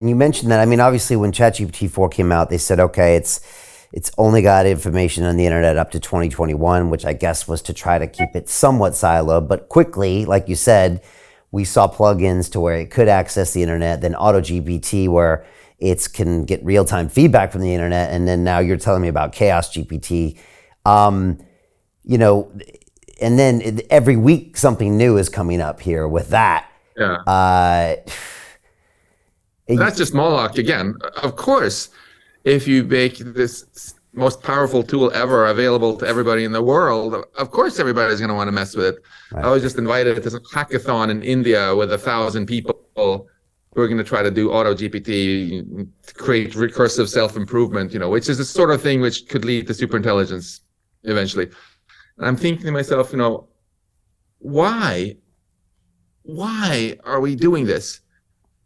And you mentioned that. I mean, obviously, when ChatGPT 4 came out, they said, okay, it's only got information on the internet up to 2021, which I guess was to try to keep it somewhat siloed. But quickly, like you said, we saw plugins to where it could access the internet, then AutoGPT, where it can get real-time feedback from the internet, and then now you're telling me about Chaos GPT. You know, and then every week something new is coming up here with that. Yeah. That's just Moloch again. Of course, if you make this most powerful tool ever available to everybody in the world, of course everybody's going to want to mess with it. Right. I was just invited to some hackathon in India with 1,000 people who are going to try to do AutoGPT, create recursive self-improvement, which is the sort of thing which could lead to superintelligence eventually. And I'm thinking to myself, why are we doing this?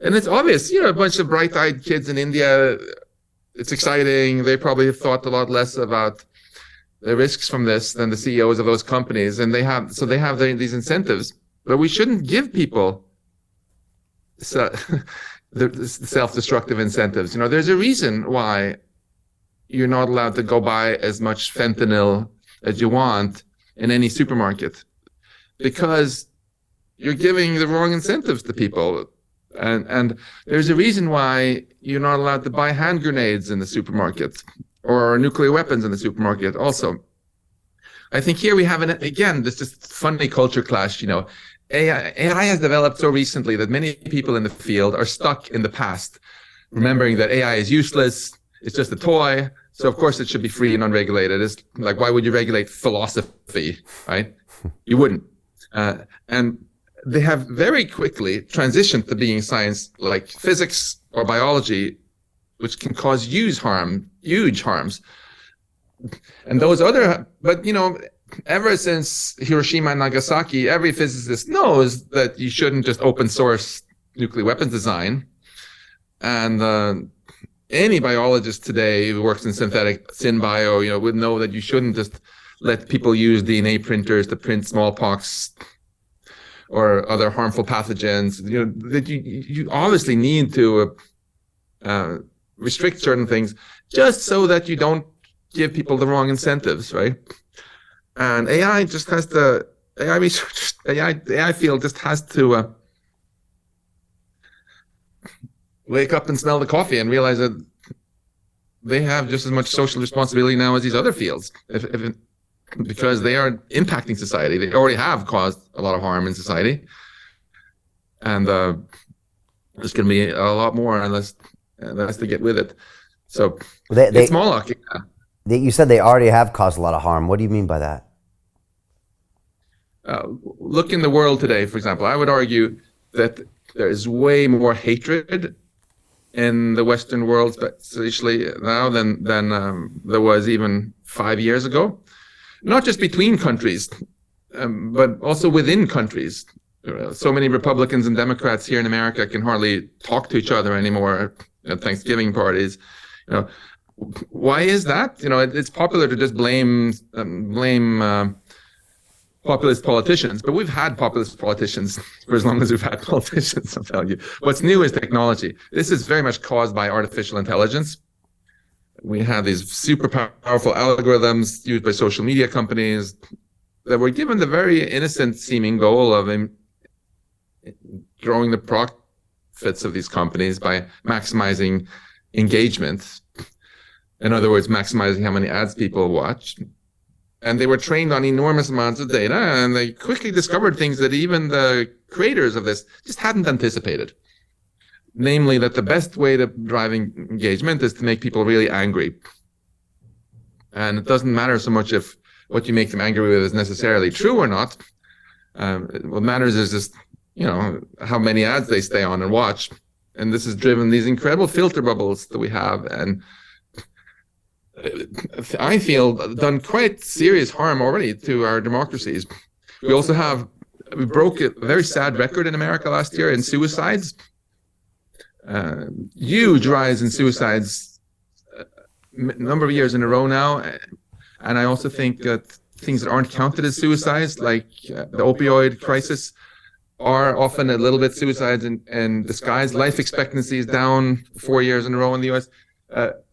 And it's obvious, a bunch of bright-eyed kids in India. It's exciting. They probably have thought a lot less about the risks from this than the CEOs of those companies. And they have these incentives, but we shouldn't give people the self-destructive incentives. There's a reason why you're not allowed to go buy as much fentanyl as you want in any supermarket, because you're giving the wrong incentives to people. And there's a reason why you're not allowed to buy hand grenades in the supermarket or nuclear weapons in the supermarket also. I think here we have, this just funny culture clash. AI has developed so recently that many people in the field are stuck in the past, remembering that AI is useless, it's just a toy, so of course it should be free and unregulated. It's like, why would you regulate philosophy, right? You wouldn't. And they have very quickly transitioned to being science like physics or biology, which can cause huge harms. And ever since Hiroshima and Nagasaki, every physicist knows that you shouldn't just open source nuclear weapons design. And any biologist today who works in synthetic synbio, would know that you shouldn't just let people use DNA printers to print smallpox or other harmful pathogens. That you obviously need to restrict certain things just so that you don't give people the wrong incentives, right? And AI just has to, AI research, AI field just has to wake up and smell the coffee and realize that they have just as much social responsibility now as these other fields, because they are impacting society. They already have caused a lot of harm in society, and there's going to be a lot more unless they get with it. So it's Moloch. You said they already have caused a lot of harm. What do you mean by that? Look in the world today, for example. I would argue that there is way more hatred in the Western world, especially now, than there was even 5 years ago. Not just between countries, but also within countries. So many Republicans and Democrats here in America can hardly talk to each other anymore at Thanksgiving parties. Why is that? It's popular to just blame populist politicians, but we've had populist politicians for as long as we've had politicians, I'll tell you. What's new is technology. This is very much caused by artificial intelligence. We have these super powerful algorithms used by social media companies that were given the very innocent seeming goal of growing the profits of these companies by maximizing engagement. In other words, maximizing how many ads people watch. And they were trained on enormous amounts of data, and they quickly discovered things that even the creators of this just hadn't anticipated. Namely, that the best way to drive engagement is to make people really angry. And it doesn't matter so much if what you make them angry with is necessarily true or not. What matters is just, how many ads they stay on and watch. And this has driven these incredible filter bubbles that we have, and I feel done quite serious harm already to our democracies. We broke a very sad record in America last year in suicides. Huge rise in suicides, number of years in a row now. And I also think that things that aren't counted as suicides, like the opioid crisis, are often a little bit suicides in disguise. Life expectancy is down 4 years in a row in the US.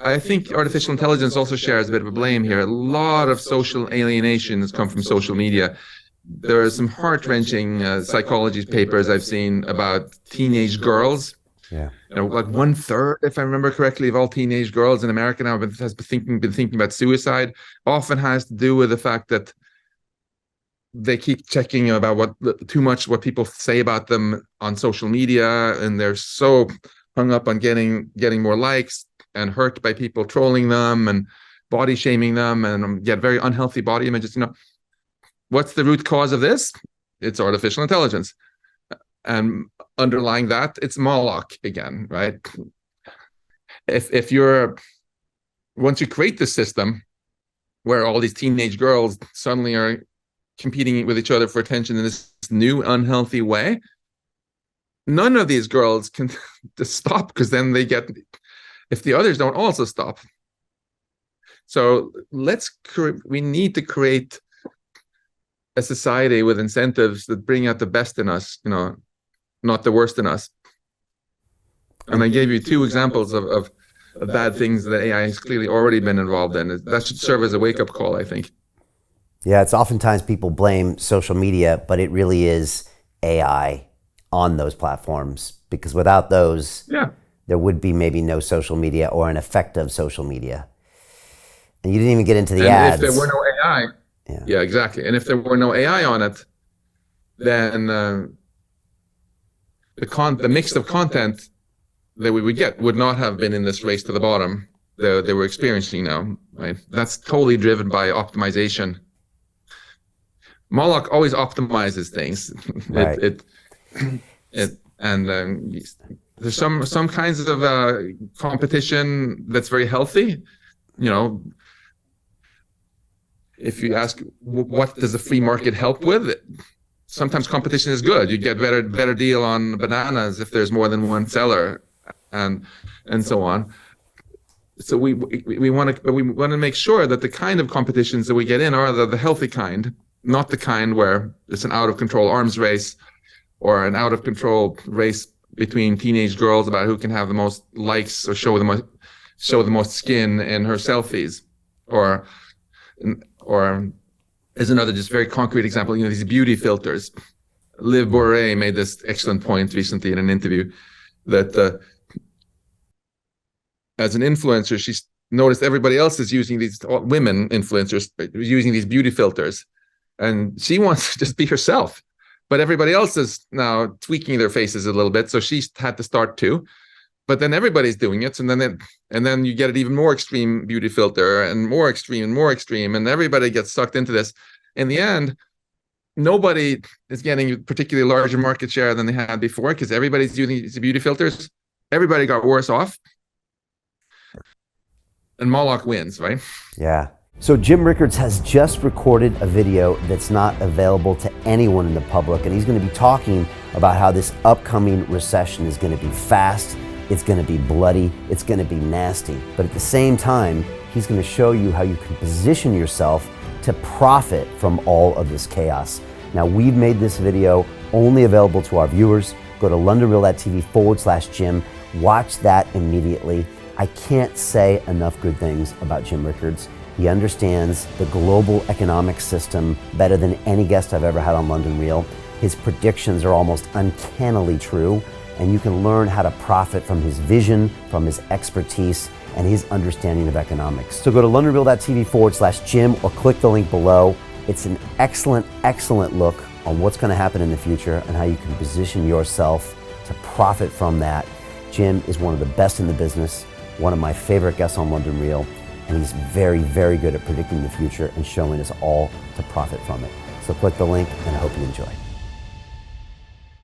I think artificial intelligence also shares a bit of a blame here. A lot of social alienation has come from social media. There are some heart-wrenching psychology papers I've seen about teenage girls. Yeah. Like 1/3, if I remember correctly, of all teenage girls in America now has been thinking about suicide. Often has to do with the fact that they keep checking about too much what people say about them on social media, and they're so hung up on getting more likes and hurt by people trolling them and body shaming them and get very unhealthy body images. What's the root cause of this? It's artificial intelligence. And underlying that, it's Moloch again, right? Once you create this system where all these teenage girls suddenly are competing with each other for attention in this new unhealthy way, none of these girls can just stop, because then if the others don't also stop. So we need to create a society with incentives that bring out the best in us, not the worst in us. And I gave you 2 examples of bad things that AI has clearly already been involved in. That should serve as a wake-up call, I think. Yeah, it's oftentimes people blame social media, but it really is AI on those platforms, because without those, there would be maybe no social media or an effective social media. And you didn't even get into the ads. If there were no AI, yeah, exactly. And if there were no AI on it, then the mix of content that we would get would not have been in this race to the bottom that we're experiencing now, right? That's totally driven by optimization. Moloch always optimizes things. Right. There's some kinds of competition that's very healthy. If you ask what does the free market help with, sometimes competition is good. You get better deal on bananas if there's more than one seller, and so on. So we want to make sure that the kind of competitions that we get in are the healthy kind, not the kind where it's an out of control arms race or an out of control race between teenage girls about who can have the most likes or show the most skin in her selfies, or as another just very concrete example, these beauty filters. Liv Bourret made this excellent point recently in an interview that as an influencer, she noticed everybody else is using these, women influencers using these beauty filters, and she wants to just be herself, but everybody else is now tweaking their faces a little bit, so she's had to start too. But then everybody's doing it, and then you get an even more extreme beauty filter, and more extreme, and everybody gets sucked into this. In the end, nobody is getting a particularly larger market share than they had before, because everybody's using these beauty filters. Everybody got worse off, and Moloch wins, right? Yeah. So Jim Rickards has just recorded a video that's not available to anyone in the public, and he's going to be talking about how this upcoming recession is going to be fast, it's going to be bloody, it's going to be nasty. But at the same time, he's going to show you how you can position yourself to profit from all of this chaos. Now, we've made this video only available to our viewers. Go to londonreal.tv/Jim. Watch that immediately. I can't say enough good things about Jim Rickards. He understands the global economic system better than any guest I've ever had on London Real. His predictions are almost uncannily true, and you can learn how to profit from his vision, from his expertise, and his understanding of economics. So go to londonreal.tv/Jim or click the link below. It's an excellent, excellent look on what's going to happen in the future and how you can position yourself to profit from that. Jim is one of the best in the business, one of my favorite guests on London Real, and he's very, very good at predicting the future and showing us all to profit from it. So click the link, and I hope you enjoy.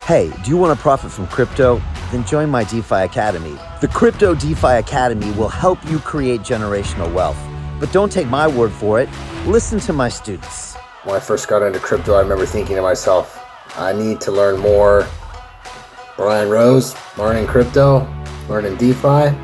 Hey, do you want to profit from crypto? Then join my DeFi Academy. The Crypto DeFi Academy will help you create generational wealth. But don't take my word for it. Listen to my students. When I first got into crypto, I remember thinking to myself, I need to learn more. Brian Rose, learning crypto, learning DeFi,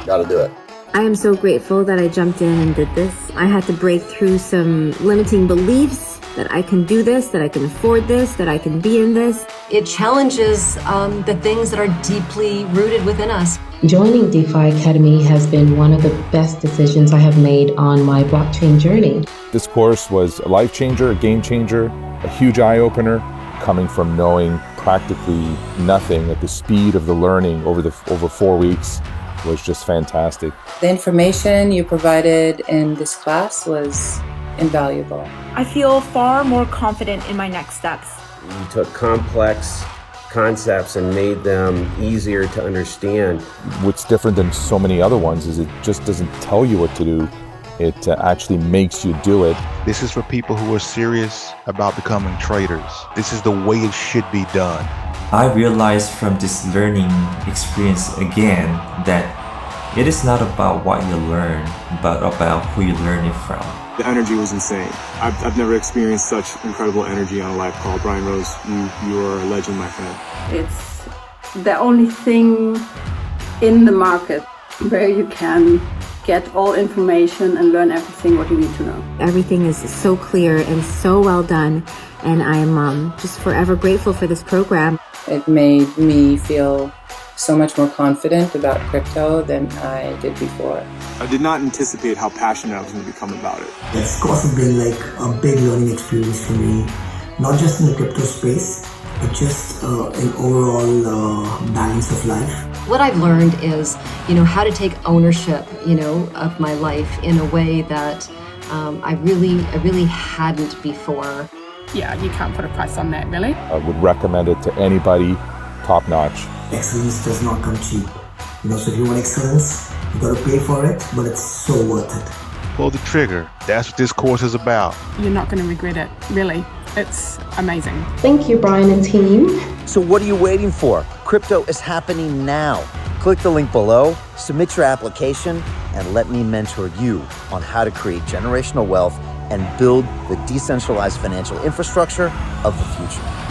gotta do it. I am so grateful that I jumped in and did this. I had to break through some limiting beliefs that I can do this, that I can afford this, that I can be in this. It challenges the things that are deeply rooted within us. Joining DeFi Academy has been one of the best decisions I have made on my blockchain journey. This course was a life changer, a game changer, a huge eye-opener, coming from knowing practically nothing at the speed of the learning over 4 weeks was just fantastic. The information you provided in this class was invaluable. I feel far more confident in my next steps. You took complex concepts and made them easier to understand. What's different than so many other ones is it just doesn't tell you what to do. It actually makes you do it. This is for people who are serious about becoming traders. This is the way it should be done. I realized from this learning experience again that it is not about what you learn, but about who you learn it from. The energy was insane. I've never experienced such incredible energy on a live call. Brian Rose, you are a legend, my friend. It's the only thing in the market where you can get all information and learn everything what you need to know. Everything is so clear and so well done, and I'm just forever grateful for this program. It made me feel so much more confident about crypto than I did before. I did not anticipate how passionate I was going to become about it. This course has been like a big learning experience for me, not just in the crypto space, but just in overall balance of life. What I've learned is, how to take ownership, of my life in a way that I really hadn't before. Yeah, you can't put a price on that, really. I would recommend it to anybody, top notch. Excellence does not come cheap. So if you want excellence, you got to pay for it, but it's so worth it. Pull the trigger. That's what this course is about. You're not going to regret it, really. It's amazing. Thank you, Brian and team. So what are you waiting for? Crypto is happening now. Click the link below, submit your application, and let me mentor you on how to create generational wealth and build the decentralized financial infrastructure of the future.